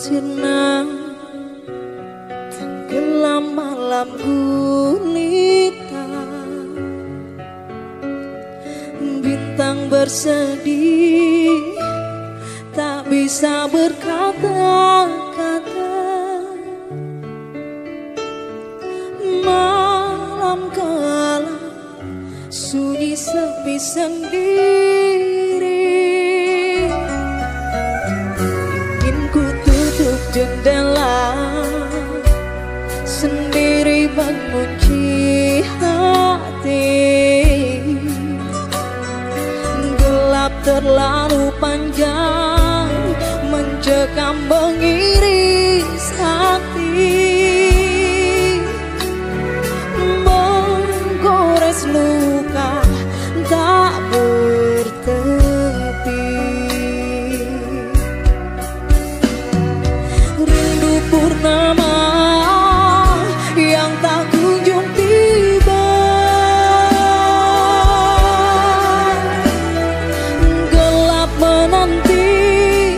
sirna tenggelam malam gulita, bintang bersedih tak bisa berkata-kata. Malam gelap sunyi sepi sendiri, ingin ku tutup jendela sendiri mengunci hati. Gelap terlalu panjang mencekam mengiris hati, menggores luka tak bertepi. Rindu purnama yang tak kunjung tiba, gelap menanti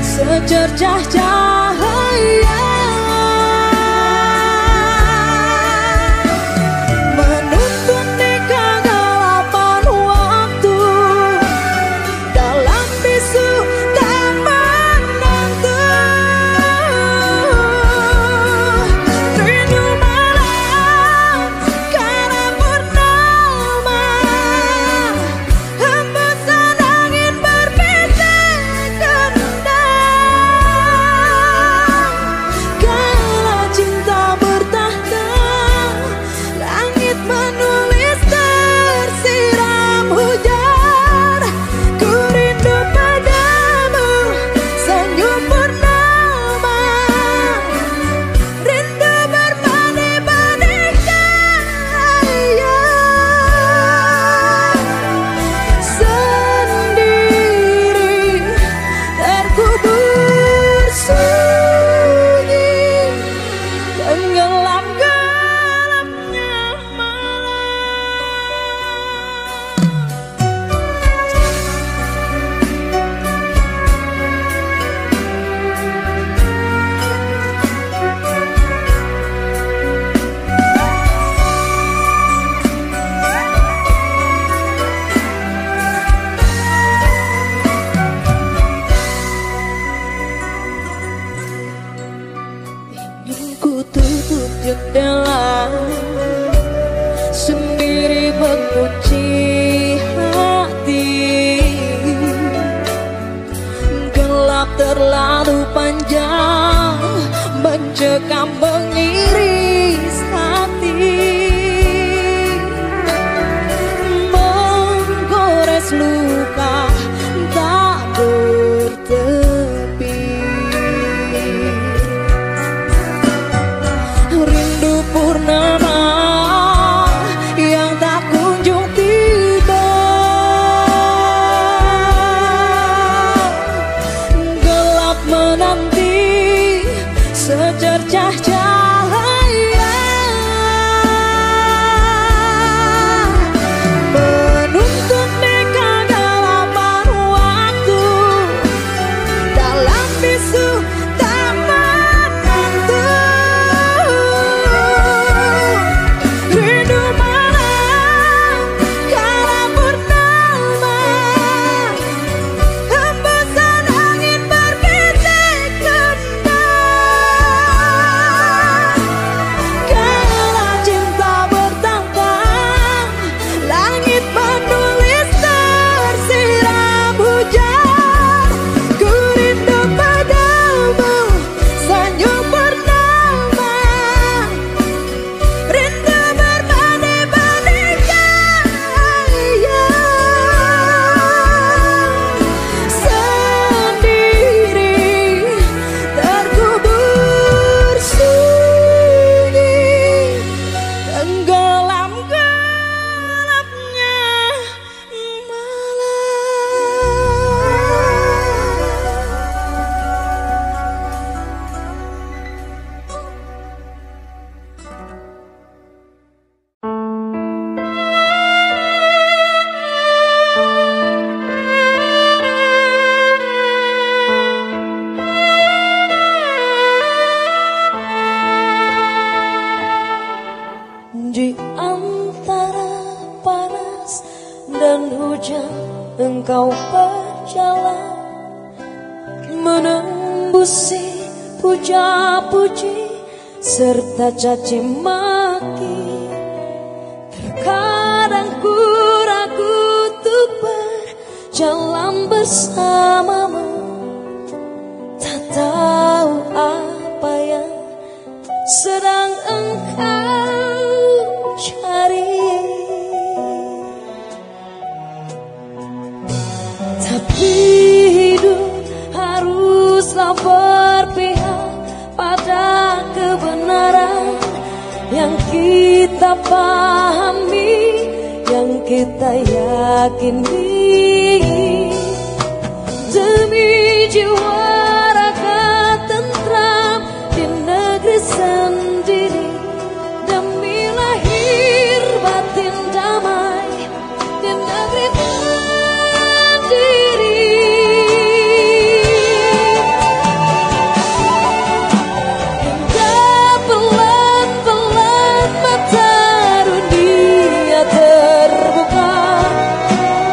secercah cahaya, menuntun di kegelapan waktu dalam bisu tak menentu. Rindu malam kala purnama, hembusan angin berbisik kendang. Kala cinta bertahta, langit menulis tersiram hujan. Ku rindu padamu senyum purnama, rindu berbanding-banding cahaya, sendiri terkubur sunyi tenggelam gelapnya ingin ku tutup jendela sendiri mengunci hati. Gelap terlalu panjang mencekam mengiris hati, menggores luka tak bertepi. Rindu purnama yang tak kunjung tiba, gelap menanti secercah cahaya, menuntun di kegelapan waktu dalam bisu tak menentu. Rindu malam kala purnama, hembusan angin berbisik kendang. Kala cinta bertantang, langit menulis tersiram hujan. Ku rindu padamu kau berjalan, menembusi puja-puji serta caci maki. Terkadang ku ragu untuk berjalan bersamamu, tak tahu apa yang sedang engkau cari. Tapi hidup haruslah berpihak pada kebenaran yang kita pahami, yang kita yakini. Demi jiwa raga tentram di negeri sendiri, demi lahir batin damai di negeri sendiri. Hingga pelan-pelan mata dunia terbuka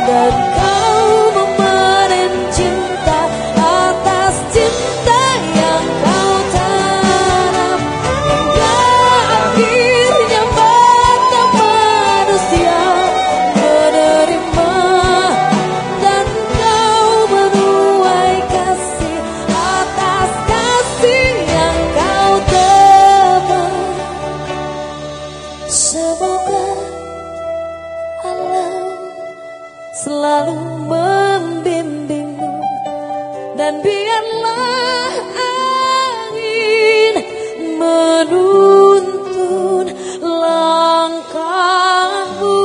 dan kau memanen cinta atas cinta yang kau tanam. Hingga akhirnya mata manusia menerima dan kau menuai kasih atas kasih yang kau tebang. Semoga alam selalu membimbingmu dan biarlah angin menuntun langkahmu.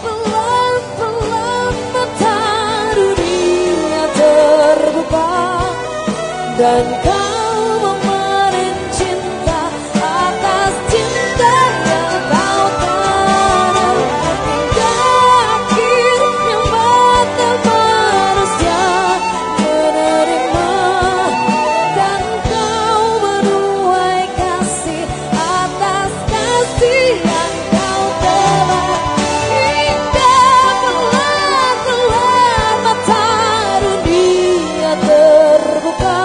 Pelan-pelan mata dunia terbuka dan kau memanen cinta atas cinta yang kau tanam. Hingga akhirnya mata manusia menerima dan kau menuai kasih atas kasih yang kau tebang. Hingga pelan-pelan mata dunia terbuka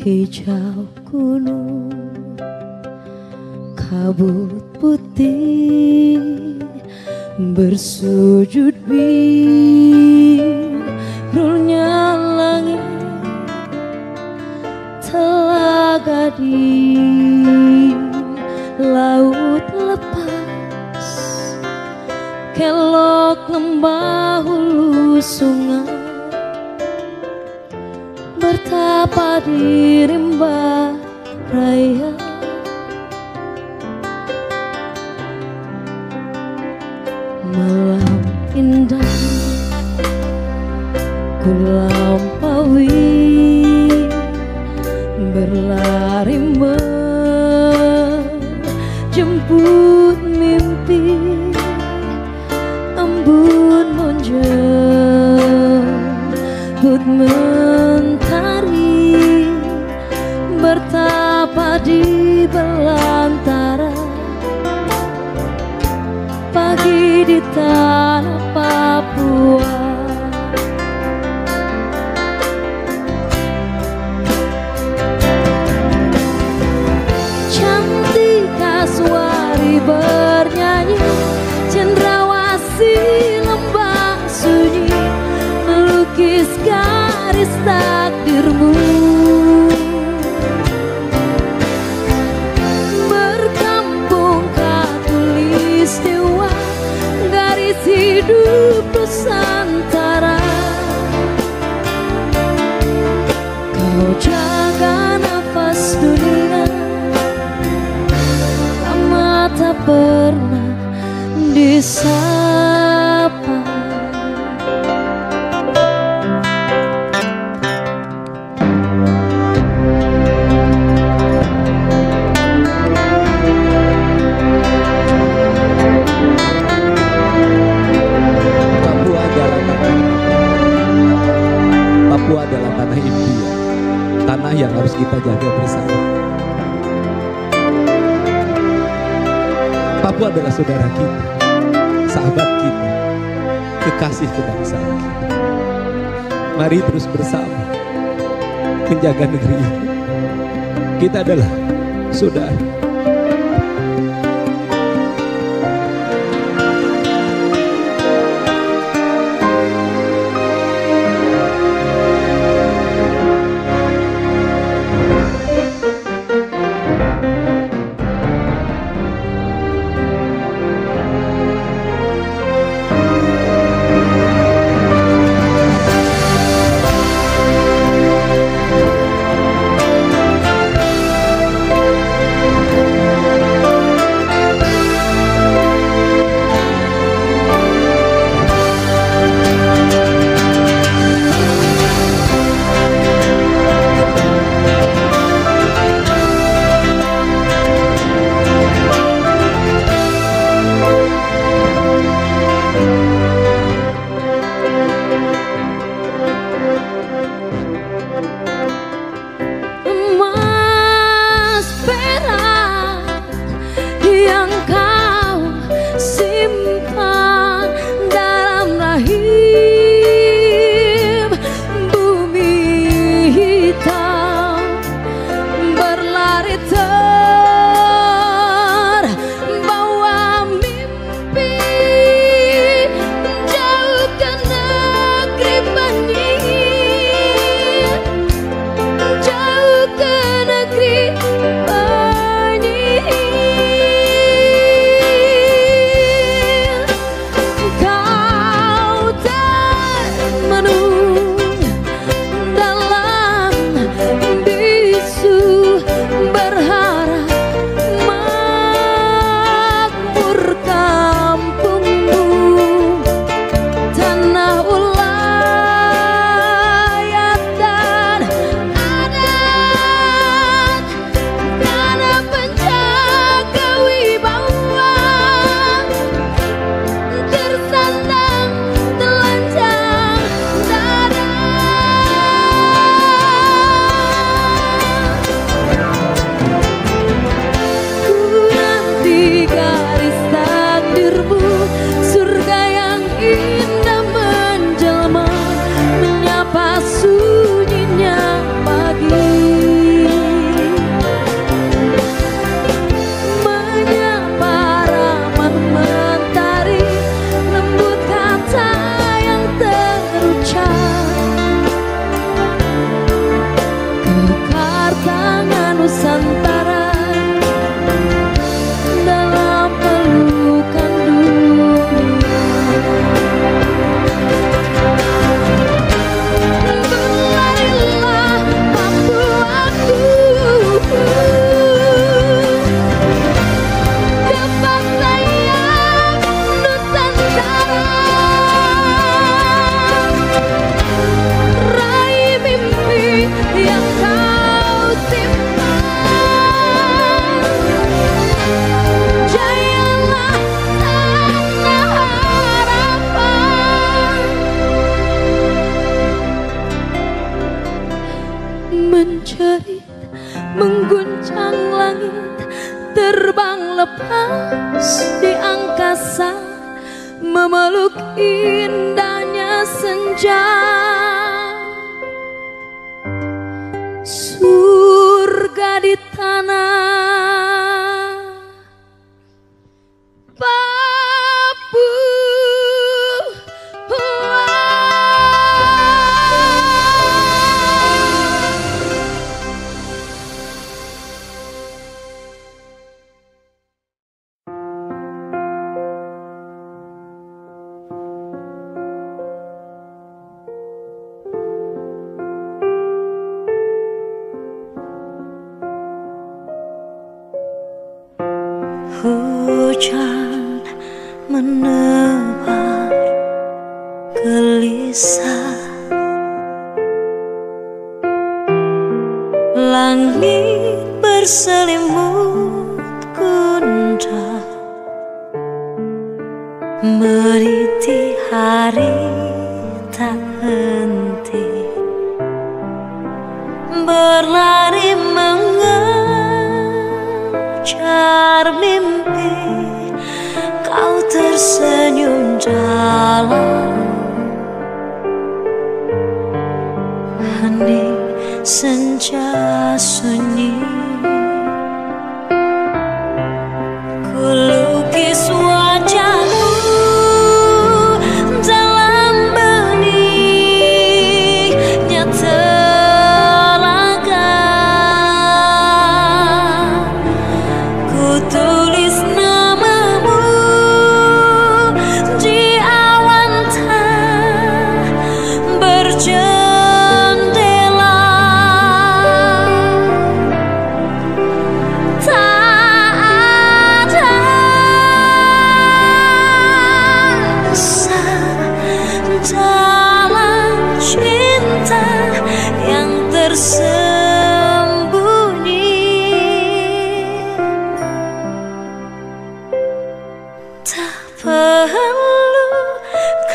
hijau gunung, kabut putih bersujud birunya langit, telaga di laut lepas, kelok lembah hulu sungai, bertapa di rimba raya. Malam indah ku lampaui, berlari menjemput mimpi, embun menjemput mentari, bertapa di belantara pagi di tanah Papua. Cantik kasuari bernyanyi, cendrawasih lembah sunyi, melukis garis takdirmu. Berkampung khatulistiwa, garis hidup Nusantara. Kau jaga nafas dunia, lama tak pernah disapa. Papua adalah tanah impian, tanah yang harus kita jaga bersama. Papua adalah saudara kita, sahabat kita, kekasih kebangsaan kita. Mari terus bersama menjaga negeri ini. Kita adalah saudara. terbang lepas di angkasa, memeluk indahnya senja. Surga di tanah hujan menebar gelisah, langit berselimut gundah, meniti hari tak henti, berlari mengejar mimpi. Kau tersenyum dalam hening senja sunyi. Ku lukis wajahmu dalam beningnya telaga. Ku tulis namamu di awan tak berjendela. Tak ada asa dalam cinta yang tersembunyi. Tak perlu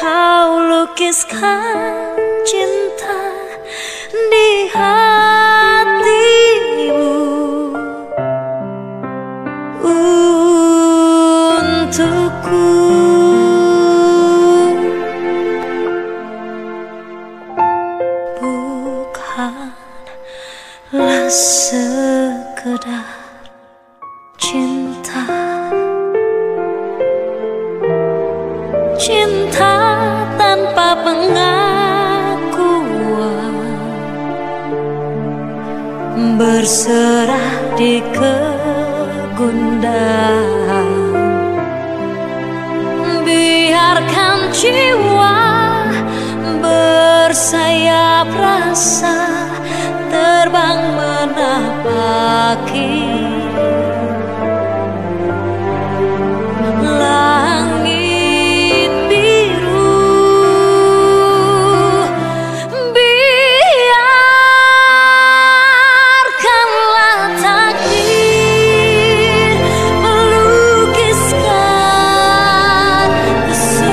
kau lukiskan cinta di hatimu untukku. Bukanlah sekedar cinta, cinta tanpa pengakuan, berserah di kegundahan. Biarkan jiwa bersayap rasa, terbang menapaki langit biru. Biarkanlah takdir melukiskan kesucian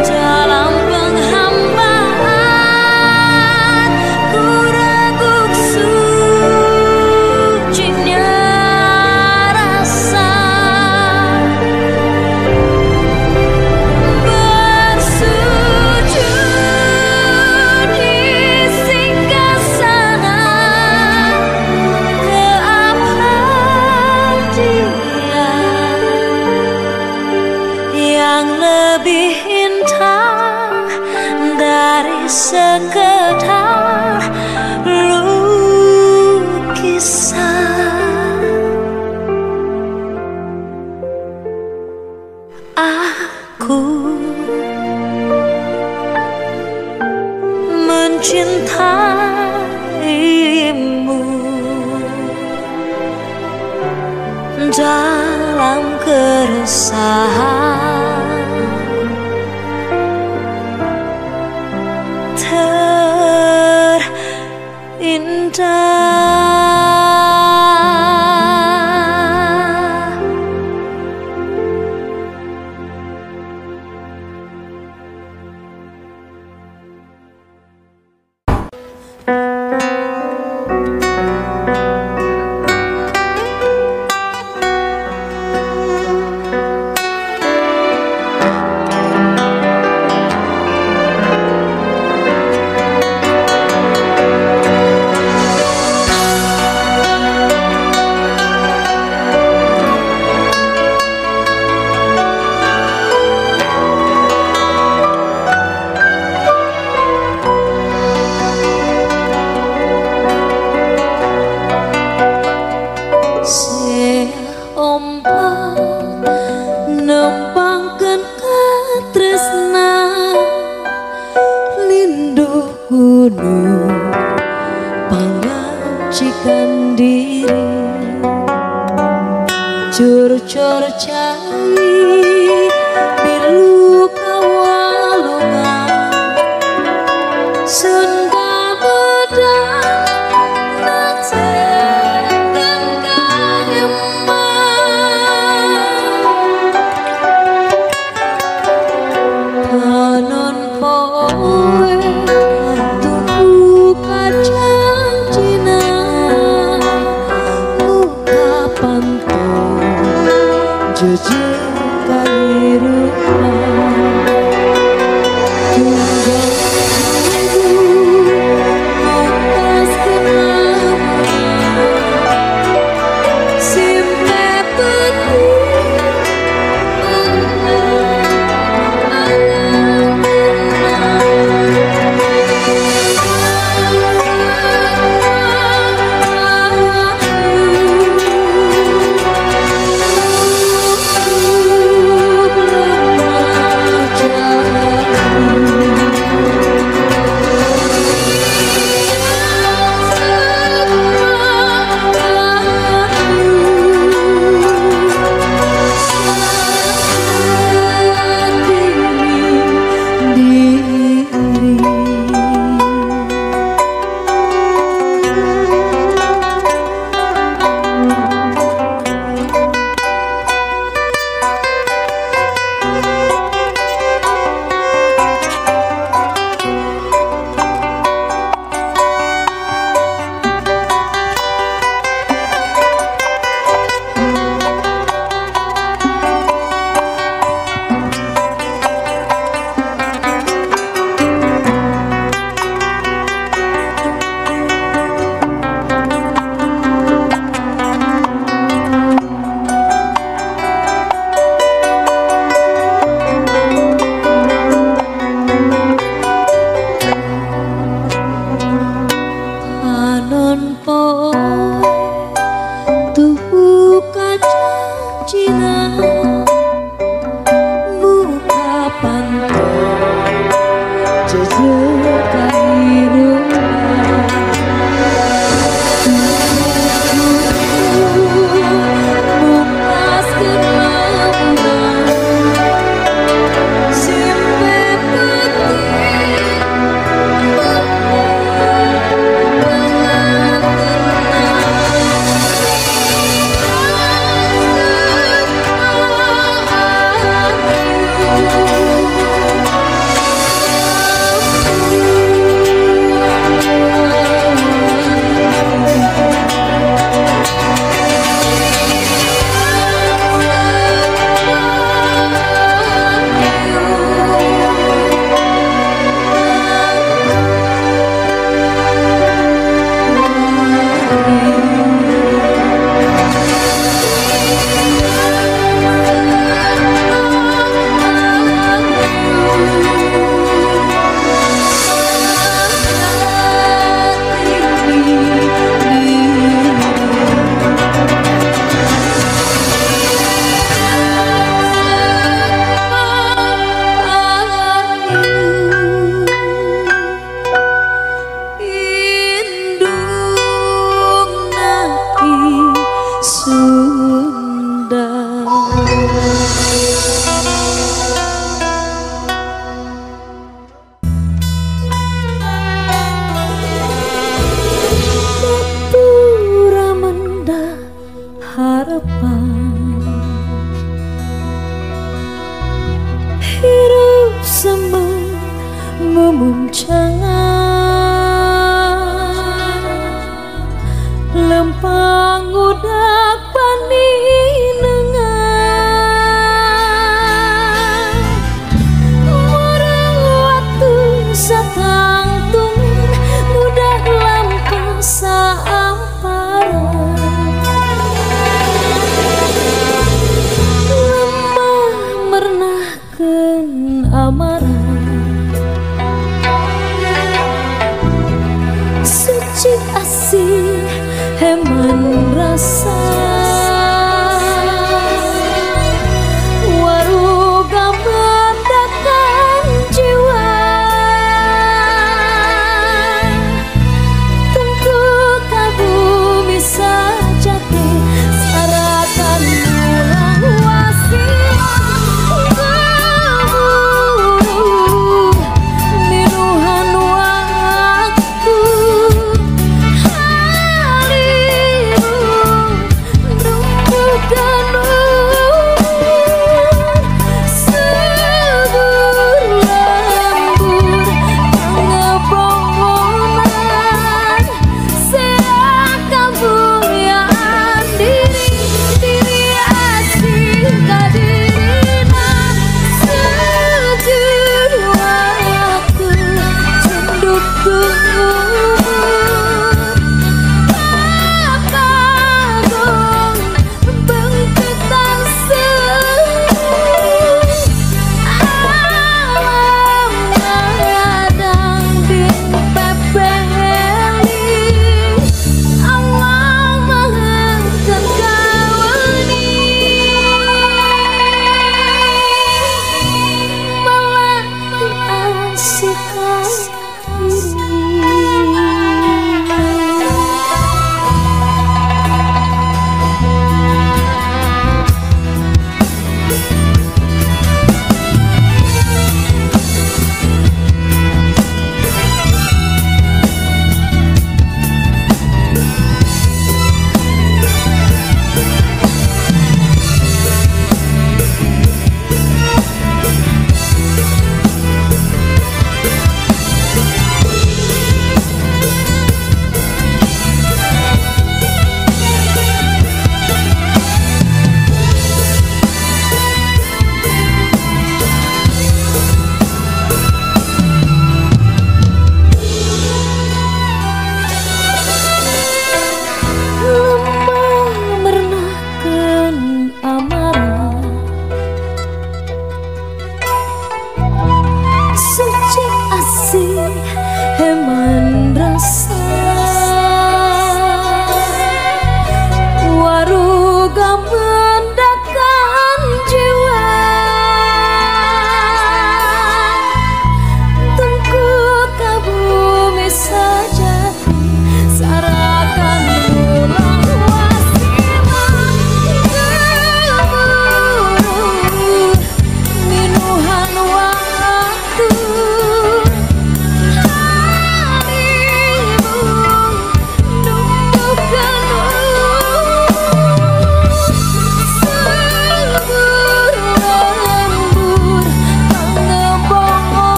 dalam penghambaan. Ku reguk sucinya rasa, bersujud di singgasana keabadian yang lebih indah dari sekedar lukisan. Aku mencintaimu dalam keresahan terindah. sucikan diri, cur-cur cai bilu kawalungan sun kabedang nacekan kaeman panon poe tuku kacang Cina muka pantau jejak kehidupan tunggal mukas kenangan simpe peti lempang udak paninengan orang waktu satangtung mudah lampah saamparan lemah mernahkeun amarah suci asih heman rasa waruga mendakan jiwa tunggu kabur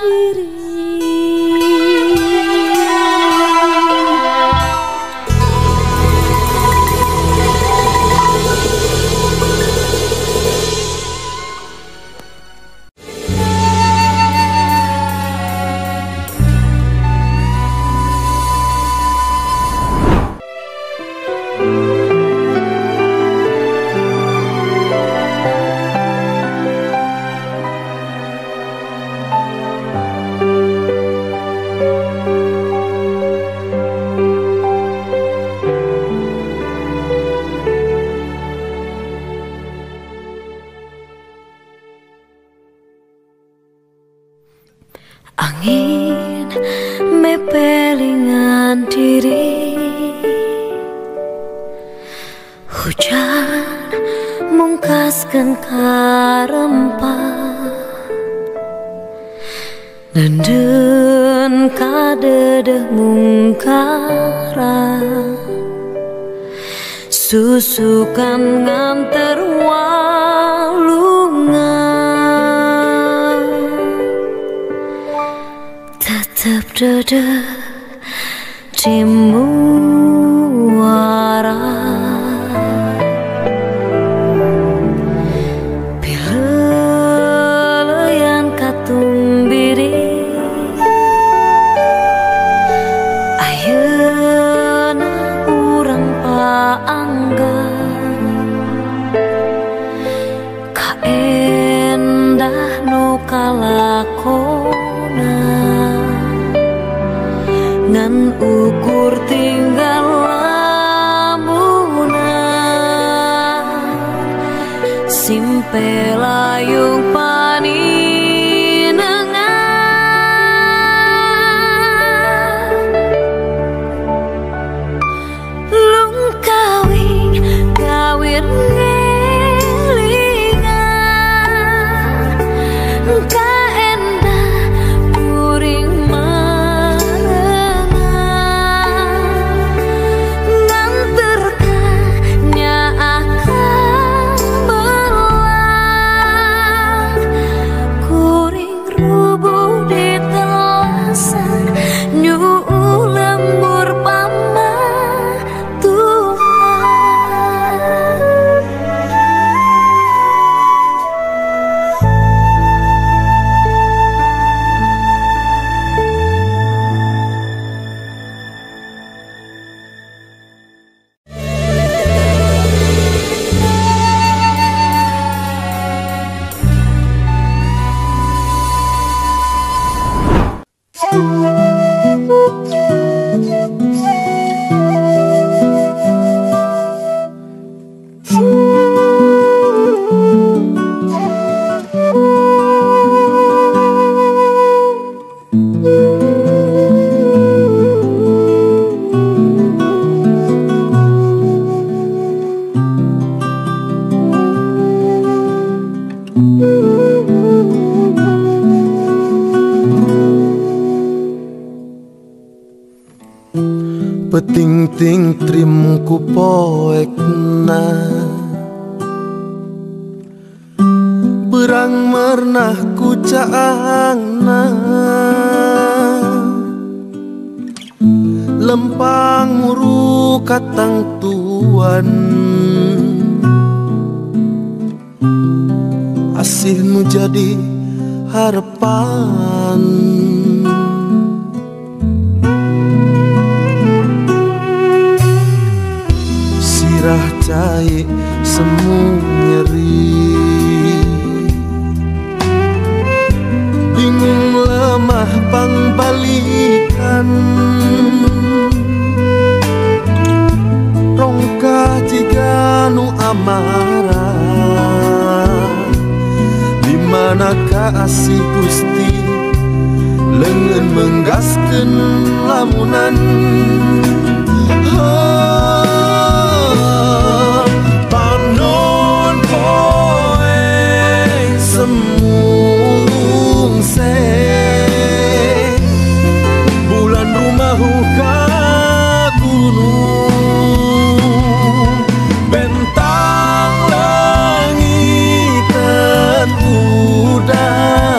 diri. Angin mepelingan diri, hujan mungkaskan karempah, nenden kadedeh mungkara, susukan nganter walungan, tetap dede di muara. Pileleyan katumbiri, ayeuna urang paangga, kaendah nu kalakona, ngan ukur tinggal lamunan, simpe layung paninengan, lung kawing kawin ngelingan, kaendah puring peting-ting trimku poekna, berang mernah ku caangna, lempang muru katang tuan, asihmu jadi harapan. Sirah cai semu nyeri, bingung lemah pangbalikan, rongkah jika nu amarah, dimanakah asih Gusti lengan menggaskeun lamunan. Panon poe semulung se, bulan rumahu ka gunung, bentang langitan udagan,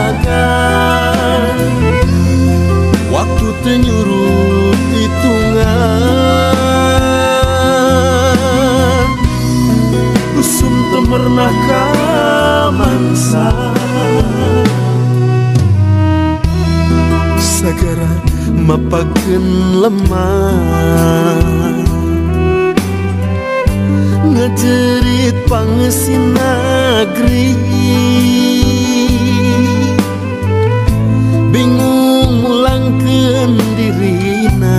Sagara mapakeun lemah ngecerit pangesin negeri bingung mulangkeun dirina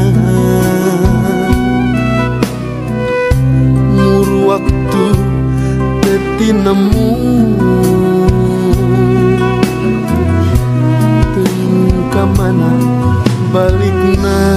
mur waktu teu nemu teuing ka mana balikna.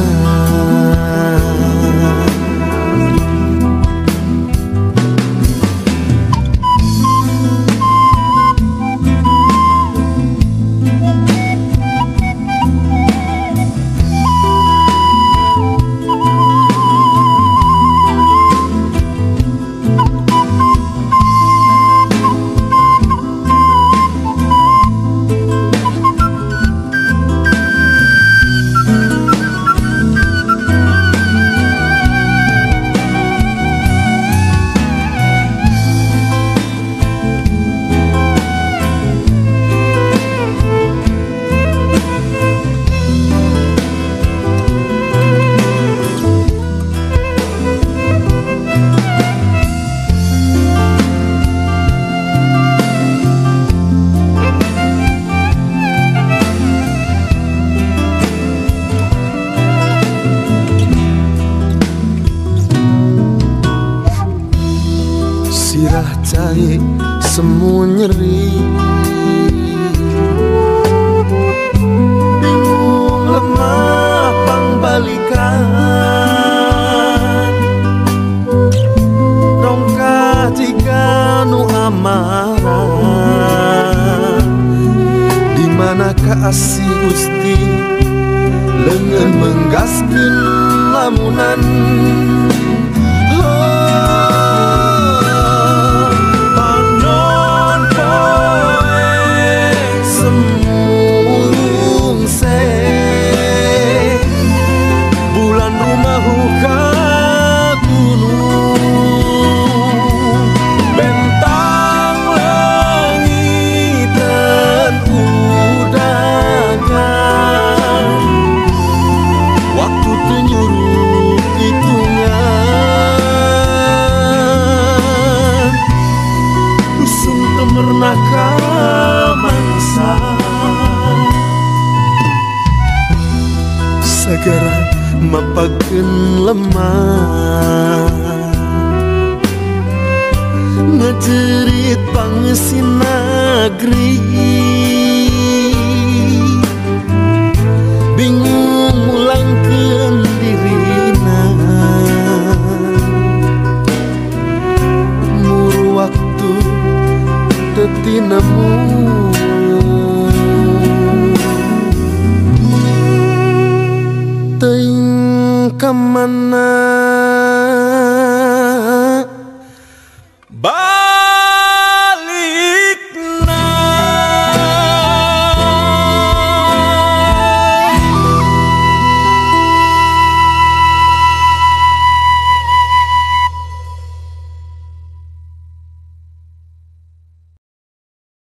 Sirah cai semu nyeri bingung lemah pangbalikan dongka jika nu amarah di manakah asih Gusti leungeun menggaskeun lamunan. Sagara mapakeun lemah ngecerit pangesin negeri bingung mulangkeun dirina mur waktu teu tinemu teuing ka mana